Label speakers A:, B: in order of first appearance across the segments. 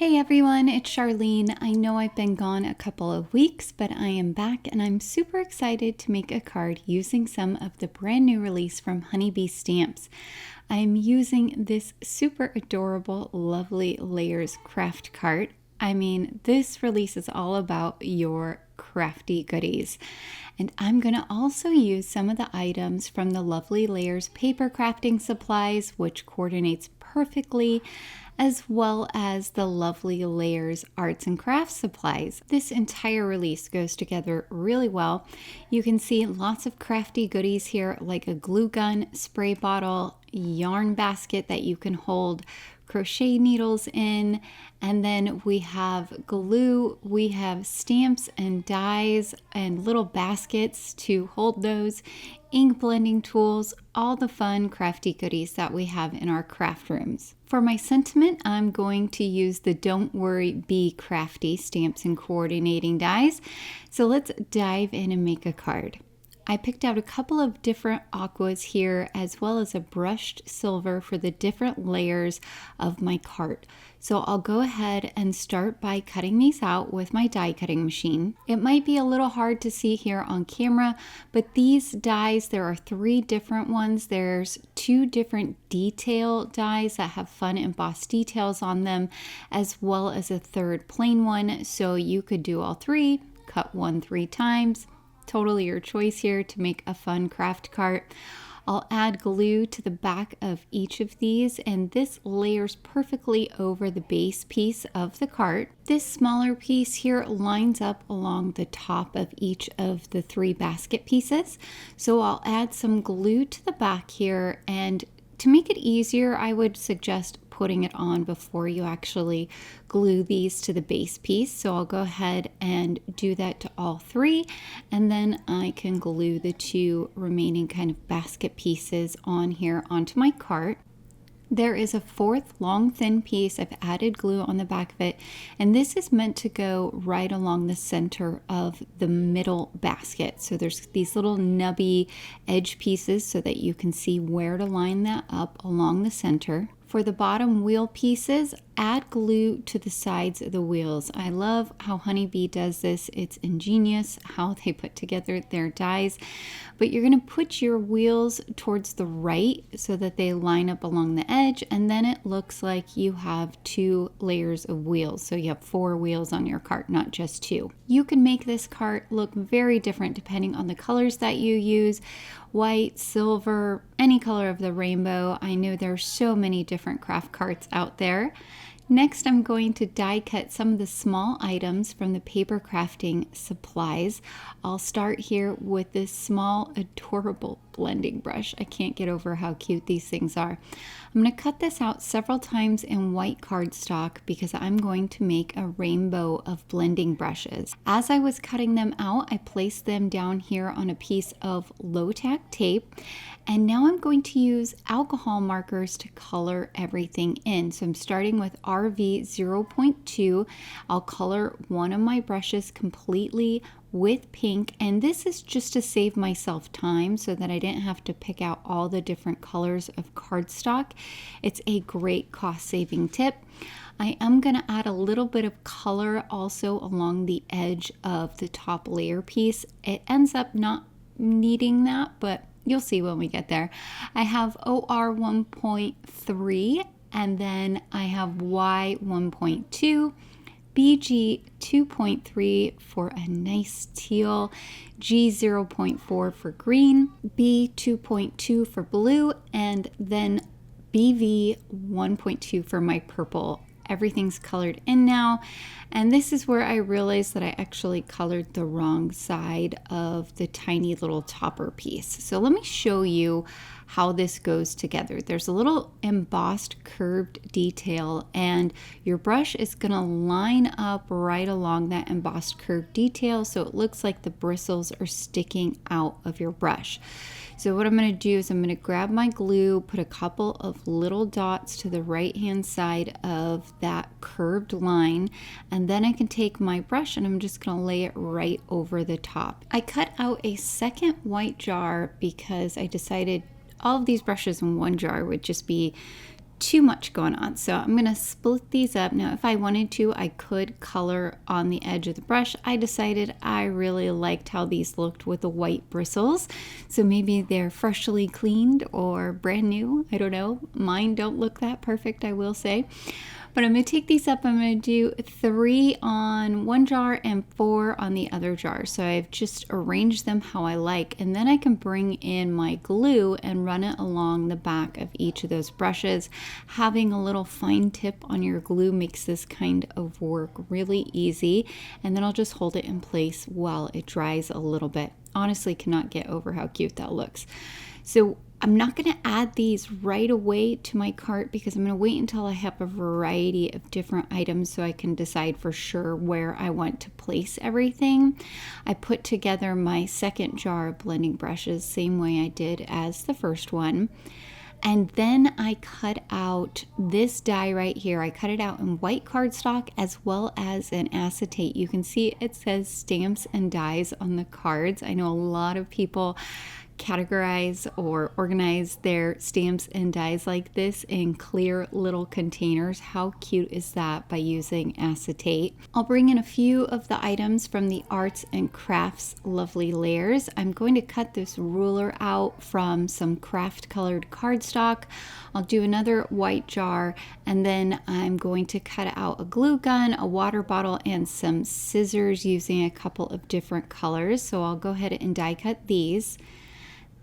A: Hey everyone, it's Charlene. I know I've been gone a couple of weeks, but I am back and I'm super excited to make a card using some of the brand new release from Honeybee Stamps. I'm using this super adorable, lovely layers craft cart. I mean, this release is all about your crafty goodies. And I'm going to also use some of the items from the Lovely Layers paper crafting supplies, which coordinates perfectly, as well as the Lovely Layers arts and crafts supplies. This entire release goes together really well. You can see lots of crafty goodies here, like a glue gun, spray bottle, yarn basket that you can hold crochet needles in, and then we have glue, we have stamps and dies and little baskets to hold those, ink blending tools, all the fun crafty goodies that we have in our craft rooms. For my sentiment, I'm going to use the Don't Worry, Be Crafty stamps and coordinating dies. So let's dive in and make a card. I picked out a couple of different aquas here, as well as a brushed silver for the different layers of my cart. So I'll go ahead and start by cutting these out with my die cutting machine. It might be a little hard to see here on camera, but these dies, there are 3 different ones. There's 2 different detail dies that have fun embossed details on them, as well as a 3rd plain one. So you could do all 3, cut one 3 times. Totally your choice here to make a fun craft cart. I'll add glue to the back of each of these, and this layers perfectly over the base piece of the cart. This smaller piece here lines up along the top of each of the 3 basket pieces. So I'll add some glue to the back here, and to make it easier, I would suggest putting it on before you actually glue these to the base piece. So I'll go ahead and do that to all 3, and then I can glue the 2 remaining kind of basket pieces on here onto my cart. There is a 4th long thin piece. I've added glue on the back of it, and this is meant to go right along the center of the middle basket. So there's these little nubby edge pieces so that you can see where to line that up along the center. For the bottom wheel pieces, add glue to the sides of the wheels. I love how Honeybee does this. It's ingenious how they put together their dies. But you're going to put your wheels towards the right so that they line up along the edge, and then it looks like you have 2 layers of wheels. So you have 4 wheels on your cart, not just 2. You can make this cart look very different depending on the colors that you use. White, silver, any color of the rainbow. I know there's so many different craft carts out there. Next, I'm going to die cut some of the small items from the paper crafting supplies. I'll start here with this small, adorable blending brush. I can't get over how cute these things are. I'm going to cut this out several times in white cardstock because I'm going to make a rainbow of blending brushes. As I was cutting them out, I placed them down here on a piece of Low-Tack tape, and now I'm going to use alcohol markers to color everything in. So I'm starting with RV 0.2. I'll color one of my brushes completely with pink, and this is just to save myself time so that I didn't have to pick out all the different colors of cardstock. It's a great cost-saving tip. I am going to add a little bit of color also along the edge of the top layer piece. It ends up not needing that, but you'll see when we get there. I have OR 1.3, and then I have Y 1.2, BG 2.3 for a nice teal, G 0.4 for green, B 2.2 for blue, and then BV 1.2 for my purple. Everything's colored in now, and this is where I realized that I actually colored the wrong side of the tiny little topper piece. So let me show you how this goes together. There's a little embossed curved detail, and your brush is going to line up right along that embossed curved detail so it looks like the bristles are sticking out of your brush. So what I'm going to do is I'm going to grab my glue, put a couple of little dots to the right hand side of that curved line, and then I can take my brush and I'm just going to lay it right over the top. I cut out a second white jar because I decided all of these brushes in one jar would just be too much going on. So I'm going to split these up. Now, if I wanted to, I could color on the edge of the brush. I decided I really liked how these looked with the white bristles. So maybe they're freshly cleaned or brand new. I don't know. Mine don't look that perfect, I will say. But I'm going to take these up. I'm going to do 3 on one jar and 4 on the other jar. So I've just arranged them how I like. And then I can bring in my glue and run it along the back of each of those brushes. Having a little fine tip on your glue makes this kind of work really easy. And then I'll just hold it in place while it dries a little bit. Honestly, cannot get over how cute that looks. So I'm not going to add these right away to my cart because I'm going to wait until I have a variety of different items so I can decide for sure where I want to place everything. I put together my second jar of blending brushes, same way I did as the first one. And then I cut out this die right here. I cut it out in white cardstock as well as in acetate. You can see it says stamps and dies on the cards. I know a lot of people categorize or organize their stamps and dies like this in clear little containers. How cute is that by using acetate? I'll bring in a few of the items from the Arts and Crafts lovely layers. I'm going to cut this ruler out from some craft colored cardstock. I'll do another white jar, and then I'm going to cut out a glue gun, a water bottle, and some scissors using a couple of different colors. So I'll go ahead and die cut these.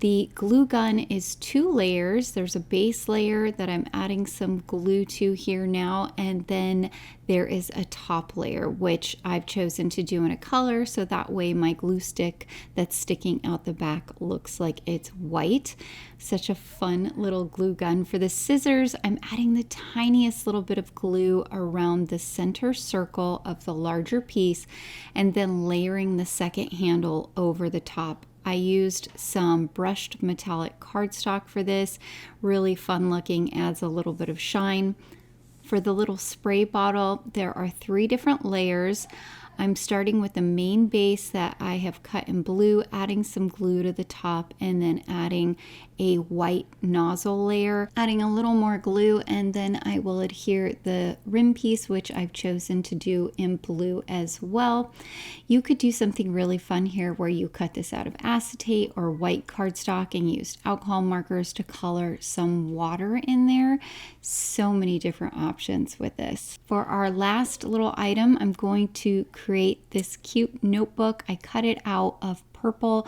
A: The glue gun is 2 layers. There's a base layer that I'm adding some glue to here now, and then there is a top layer, which I've chosen to do in a color, so that way my glue stick that's sticking out the back looks like it's white. Such a fun little glue gun. For the scissors, I'm adding the tiniest little bit of glue around the center circle of the larger piece, and then layering the second handle over the top. I used some brushed metallic cardstock for this. Really fun looking, adds a little bit of shine. For the little spray bottle, there are 3 different layers. I'm starting with the main base that I have cut in blue, adding some glue to the top, and then adding a white nozzle layer, adding a little more glue, and then I will adhere the rim piece, which I've chosen to do in blue as well. You could do something really fun here where you cut this out of acetate or white cardstock and used alcohol markers to color some water in there. So many different options with this. For our last little item, I'm going to create this cute notebook. I cut it out of purple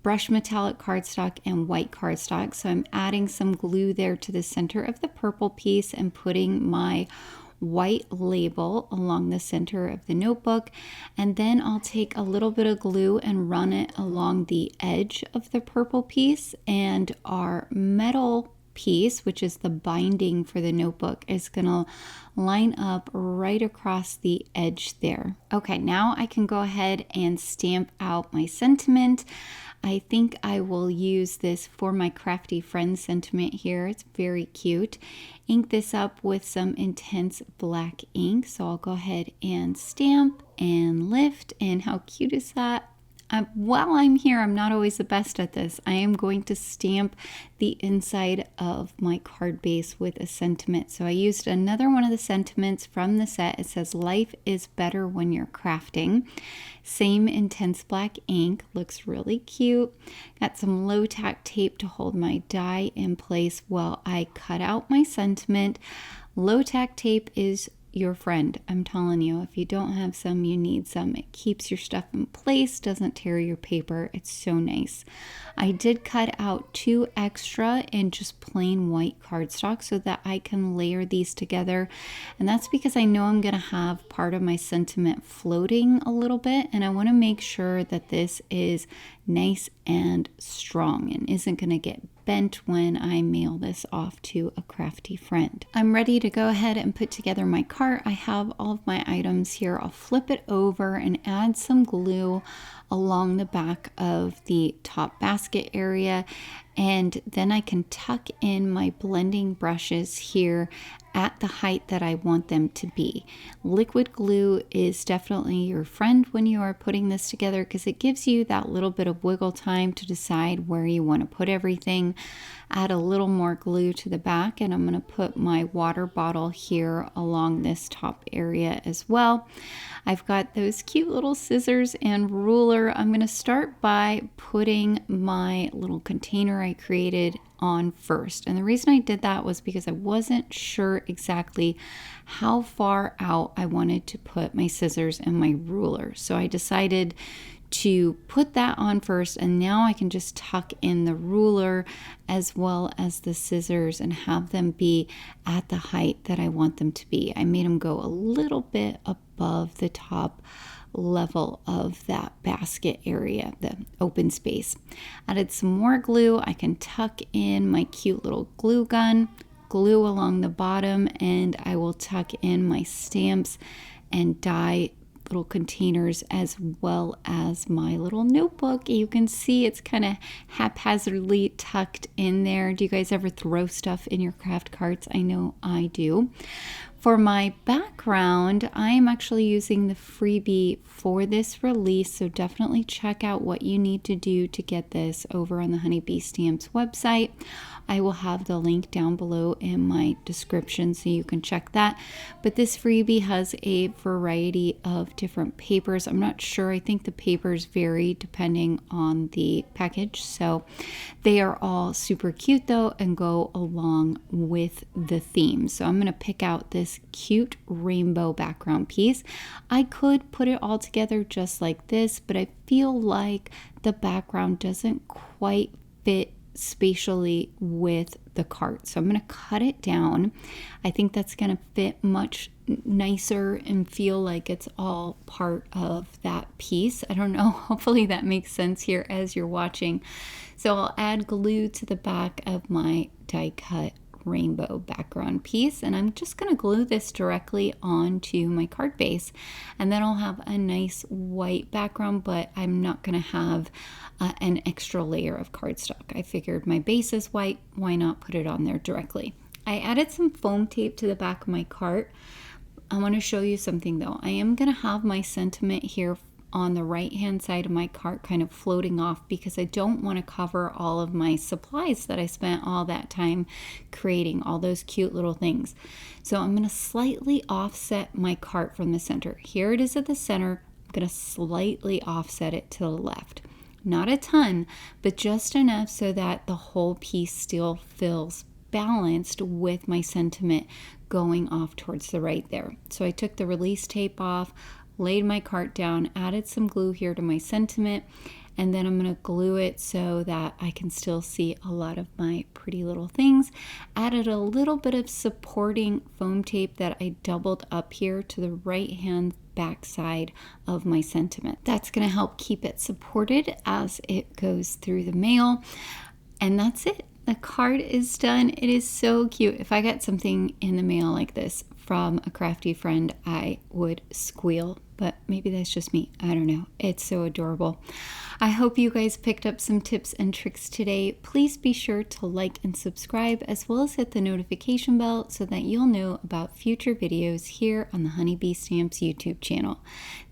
A: brushed metallic cardstock and white cardstock. So I'm adding some glue there to the center of the purple piece and putting my white label along the center of the notebook. And then I'll take a little bit of glue and run it along the edge of the purple piece, and our metal piece, which is the binding for the notebook, is gonna line up right across the edge there. Okay, now I can go ahead and stamp out my sentiment. I think I will use this for my Crafty Friend sentiment here. It's very cute. Ink this up with some intense black ink. So I'll go ahead and stamp and lift. And how cute is that? While I'm here, I'm not always the best at this. I am going to stamp the inside of my card base with a sentiment. So I used another one of the sentiments from the set. It says, "Life is better when you're crafting." Same intense black ink, looks really cute. Got some Low-Tack tape to hold my die in place while I cut out my sentiment. Low-Tack tape is your friend. I'm telling you, if you don't have some, you need some. It keeps your stuff in place, doesn't tear your paper. It's so nice. I did cut out 2 extra in just plain white cardstock so that I can layer these together. And that's because I know I'm going to have part of my sentiment floating a little bit, and I want to make sure that this is nice and strong and isn't going to get bent when I mail this off to a crafty friend. I'm ready to go ahead and put together my cart. I have all of my items here. I'll flip it over and add some glue along the back of the top basket area, and then I can tuck in my blending brushes here at the height that I want them to be. Liquid glue is definitely your friend when you are putting this together because it gives you that little bit of wiggle time to decide where you want to put everything. add a little more glue to the back, and I'm going to put my water bottle here along this top area as well. I've got those cute little scissors and ruler. I'm going to start by putting my little container I created on first. And the reason I did that was because I wasn't sure exactly how far out I wanted to put my scissors and my ruler. So I decided to put that on first, and now I can just tuck in the ruler as well as the scissors and have them be at the height that I want them to be. I made them go a little bit above the top level of that basket area, the open space. Added some more glue. I can tuck in my cute little glue gun, glue along the bottom, and I will tuck in my stamps and die little containers as well as my little notebook. You can see it's kind of haphazardly tucked in there. Do you guys ever throw stuff in your craft carts? I know I do. For my background, I am actually using the freebie for this release, so definitely check out what you need to do to get this over on the Honeybee Stamps website. I will have the link down below in my description so you can check that. But this freebie has a variety of different papers. I'm not sure. I think the papers vary depending on the package. So they are all super cute though and go along with the theme. So I'm going to pick out this cute rainbow background piece. I could put it all together just like this, but I feel like the background doesn't quite fit spatially with the cart. So I'm going to cut it down. I think that's going to fit much nicer and feel like it's all part of that piece. I don't know. Hopefully that makes sense here as you're watching. So I'll add glue to the back of my die cut rainbow background piece, and I'm just going to glue this directly onto my card base, and then I'll have a nice white background, but I'm not going to have an extra layer of cardstock. I figured my base is white, why not put it on there directly. I added some foam tape to the back of my cart. I want to show you something though. I am going to have my sentiment here on the right hand side of my cart kind of floating off because I don't want to cover all of my supplies that I spent all that time creating, all those cute little things. So I'm going to slightly offset my cart from the center. Here it is at the center. I'm going to slightly offset it to the left. Not a ton, but just enough so that the whole piece still feels balanced with my sentiment going off towards the right there. So I took the release tape off, laid my cart down, added some glue here to my sentiment, and then I'm going to glue it so that I can still see a lot of my pretty little things. Added a little bit of supporting foam tape that I doubled up here to the right hand back side of my sentiment. That's going to help keep it supported as it goes through the mail. And that's it. The card is done. It is so cute. If I got something in the mail like this from a crafty friend, I would squeal, but maybe that's just me. I don't know. It's so adorable. I hope you guys picked up some tips and tricks today. Please be sure to like and subscribe, as well as hit the notification bell so that you'll know about future videos here on the Honeybee Stamps YouTube channel.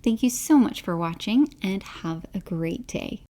A: Thank you so much for watching, and have a great day.